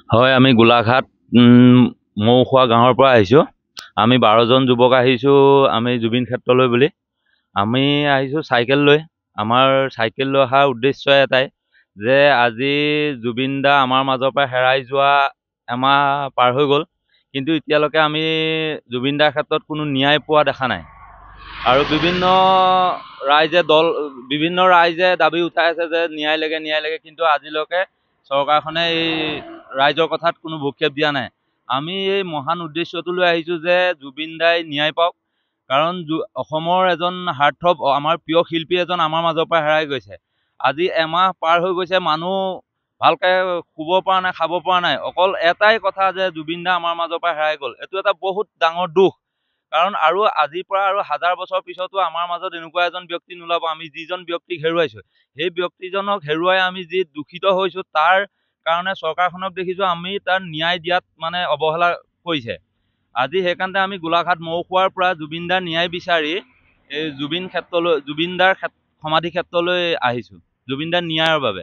হয়, আমি গোলাঘাট মৌখোৱা গাঁৱৰ পৰা আহিছোঁ। আমি 12জন যুৱক আহিছোঁ আমি জুবিন ক্ষেত্ৰলৈ বুলি। আমি আহিছোঁ চাইকেল লৈ। আমাৰ চাইকেল লৈ অহাৰ উদ্দেশ্য এটাই যে আজি জুবিন দা আমাৰ মাজৰ পৰা হেৰাই যোৱা এমাহ পাৰ হৈ গ'ল। কিন্তু এতিয়ালৈকে আমি জুবিন দাৰ ক্ষেত্ৰত কোনো ন্যায় পোৱা দেখা নাই। আৰু বিভিন্ন ৰাইজে দাবী উঠাই আছে যে ন্যায় লাগে, কিন্তু আজিলৈকে চৰকাৰখনে এই ৰাইজৰ কথাত কোনো ভূক্ষেপ দিয়া নাই। আমি এই মহান উদ্দেশ্যটো লৈ আহিছোঁ যে জুবিন দাই ন্যায় পাওক। কাৰণ অসমৰ এজন হাৰ্থব আমাৰ প্ৰিয় শিল্পী এজন আমাৰ মাজৰ পৰা হেৰাই গৈছে। আজি এমাহ পাৰ হৈ গৈছে, মানুহ ভালকে শুব পৰা নাই, খাব পৰা নাই। অকল এটাই কথা যে জুবিন দা আমাৰ মাজৰ পৰা হেৰাই গ'ল। এইটো এটা বহুত ডাঙৰ দুখ। কাৰণ আৰু আজিৰ পৰা আৰু 1000 বছৰ পিছতো আমাৰ মাজত এনেকুৱা এজন ব্যক্তি নোলাব, আমি যিজন ব্যক্তিক হেৰুৱাইছোঁ, সেই ব্যক্তিজনক হেৰুৱাই আমি যি দূষিত হৈছোঁ, তাৰ কাৰণে চৰকাৰখনক দেখিছোঁ আমি তাৰ ন্যায় দিয়াত মানে অৱহেলা কৰিছে। আজি সেইকাৰণে আমি গোলাঘাট মৌখোৱাৰ পৰা জুবিন দাৰ ন্যায় বিচাৰি এই জুবিন দাৰ সমাধি ক্ষেত্ৰলৈ আহিছোঁ, জুবিন দাৰ ন্যায়ৰ বাবে।